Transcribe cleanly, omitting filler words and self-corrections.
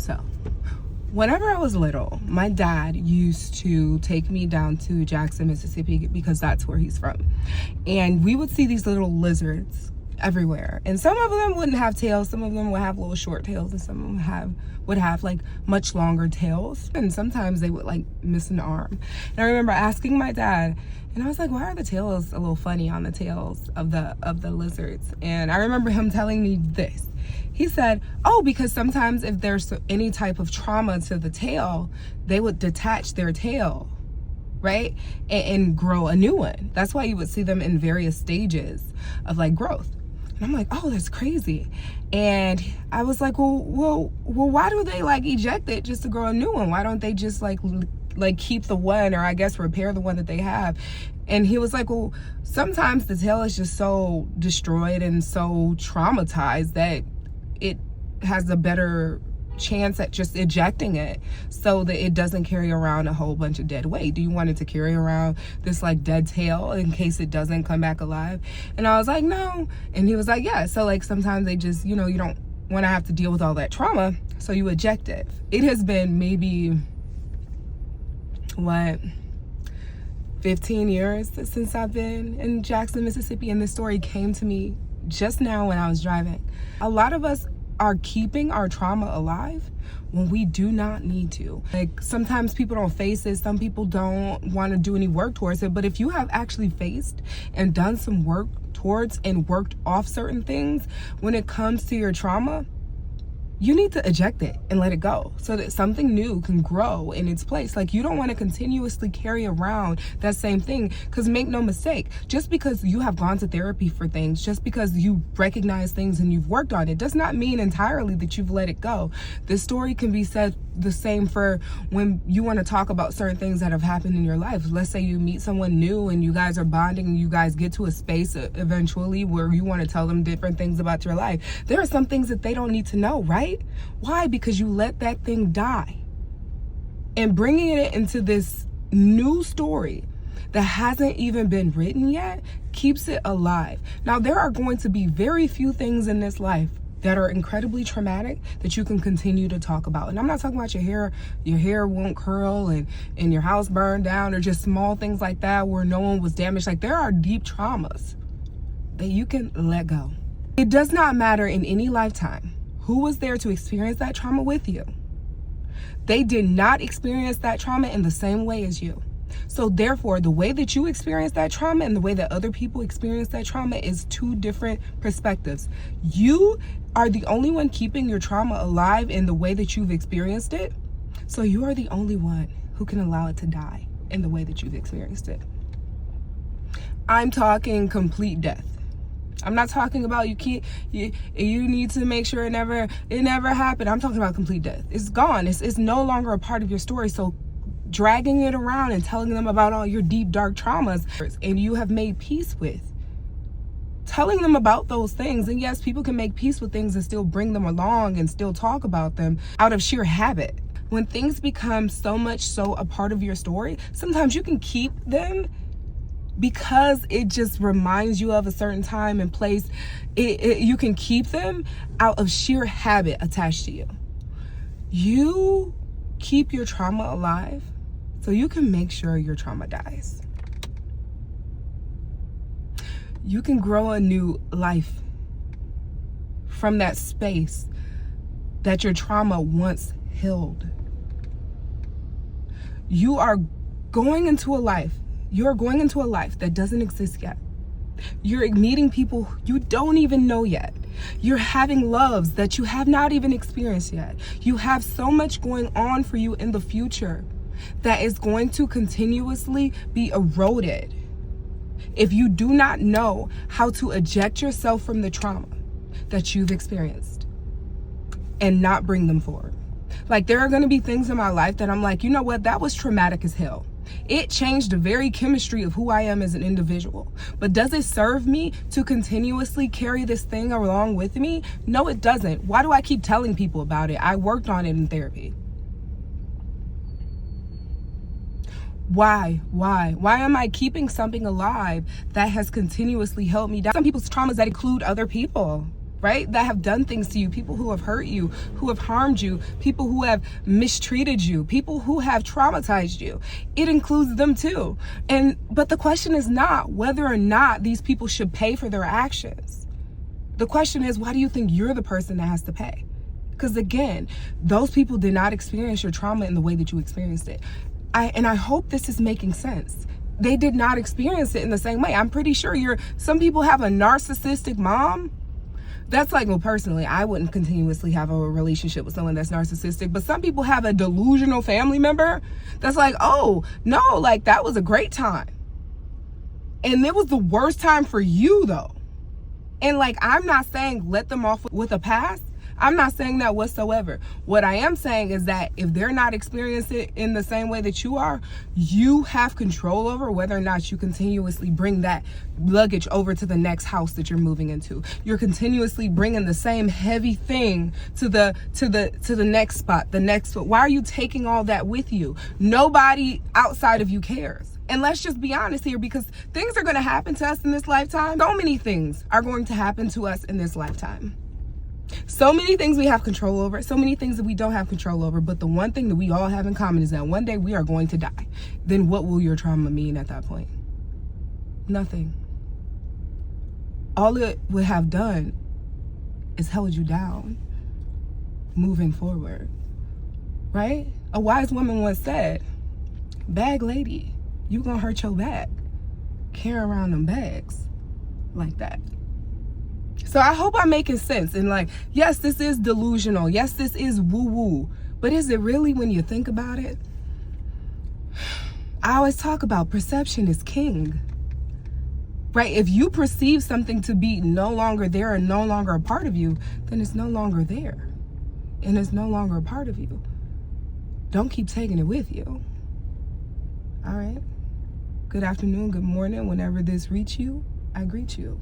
So, whenever I was little, my dad used to take me down to Jackson, Mississippi, because that's where he's from. And we would see these little lizards everywhere. And some of them wouldn't have tails, some of them would have little short tails, and some of them would have like much longer tails. And sometimes they would like miss an arm. And I remember asking my dad, and I was like, why are the tails a little funny on the tails of the lizards? And I remember him telling me this. He said, oh, because sometimes if there's any type of trauma to the tail, they would detach their tail, right? And grow a new one. That's why you would see them in various stages of like growth. And I'm like, oh, that's crazy. And I was like, well, why do they like eject it just to grow a new one? Why don't they just like keep the one, or I guess repair the one that they have? And he was like, well, sometimes the tail is just so destroyed and so traumatized that it has a better chance at just ejecting it so that it doesn't carry around a whole bunch of dead weight. Do you want it to carry around this like dead tail in case it doesn't come back alive? And I was like, no. And he was like, yeah. So like sometimes they just, you don't want to have to deal with all that trauma, so you eject it. It has been maybe 15 years since I've been in Jackson, Mississippi, and this story came to me just now when I was driving. A lot of us are keeping our trauma alive when we do not need to. Like sometimes people don't face it, some people don't want to do any work towards it, but if you have actually faced and done some work towards and worked off certain things, when it comes to your trauma, you need to eject it and let it go so that something new can grow in its place. Like you don't want to continuously carry around that same thing, because make no mistake, just because you have gone to therapy for things, just because you recognize things and you've worked on it, does not mean entirely that you've let it go. This story can be said the same for when you want to talk about certain things that have happened in your life. Let's say you meet someone new and you guys are bonding and you guys get to a space eventually where you want to tell them different things about your life. There are some things that they don't need to know, right? Why? Because you let that thing die. And bringing it into this new story that hasn't even been written yet keeps it alive. Now, there are going to be very few things in this life that are incredibly traumatic that you can continue to talk about. And I'm not talking about your hair won't curl and your house burned down, or just small things like that where no one was damaged. Like there are deep traumas that you can let go. It does not matter in any lifetime who was there to experience that trauma with you. They did not experience that trauma in the same way as you. So therefore, the way that you experience that trauma and the way that other people experience that trauma is two different perspectives. You are the only one keeping your trauma alive in the way that you've experienced it. So you are the only one who can allow it to die in the way that you've experienced it. I'm talking complete death. I'm not talking about you need to make sure it never happened. I'm talking about complete death. It's gone. It's no longer a part of your story. So dragging it around and telling them about all your deep, dark traumas and you have made peace with, telling them about those things. And yes, people can make peace with things and still bring them along and still talk about them out of sheer habit. When things become so much so a part of your story, sometimes you can keep them because it just reminds you of a certain time and place. You can keep them out of sheer habit attached to you. You keep your trauma alive so you can make sure your trauma dies. You can grow a new life from that space that your trauma once held. You're going into a life that doesn't exist yet. You're meeting people you don't even know yet. You're having loves that you have not even experienced yet. You have so much going on for you in the future that is going to continuously be eroded if you do not know how to eject yourself from the trauma that you've experienced and not bring them forward. Like there are going to be things in my life that I'm like, you know what, that was traumatic as hell. It changed the very chemistry of who I am as an individual. But does it serve me to continuously carry this thing along with me? No, it doesn't. Why do I keep telling people about it? I worked on it in therapy. Why am I keeping something alive that has continuously held me down? Some people's traumas that include other people, right? That have done things to you, people who have hurt you, who have harmed you, people who have mistreated you, people who have traumatized you. It includes them too. But the question is not whether or not these people should pay for their actions. The question is, why do you think you're the person that has to pay? Because again, those people did not experience your trauma in the way that you experienced it. I hope this is making sense. They did not experience it in the same way. I'm pretty sure some people have a narcissistic mom. That's like, well, personally, I wouldn't continuously have a relationship with someone that's narcissistic, but some people have a delusional family member that's like, oh, no, like that was a great time. And it was the worst time for you though. And like, I'm not saying let them off with a pass. I'm not saying that whatsoever. What I am saying is that if they're not experiencing it in the same way that you are, you have control over whether or not you continuously bring that luggage over to the next house that you're moving into. You're continuously bringing the same heavy thing to the next spot, the next spot. Why are you taking all that with you? Nobody outside of you cares. And let's just be honest here, because things are going to happen to us in this lifetime. So many things are going to happen to us in this lifetime. So many things we have control over, so many things that we don't have control over, but the one thing that we all have in common is that one day we are going to die. Then what will your trauma mean at that point? Nothing. All it would have done is held you down moving forward, right? A wise woman once said, bag lady, you gonna hurt your back. Carry around them bags like that. So I hope I'm making sense. And like, yes, this is delusional. Yes, this is woo-woo. But is it really when you think about it? I always talk about perception is king, right? If you perceive something to be no longer there and no longer a part of you, then it's no longer there. And it's no longer a part of you. Don't keep taking it with you. All right? Good afternoon, good morning. Whenever this reach you, I greet you.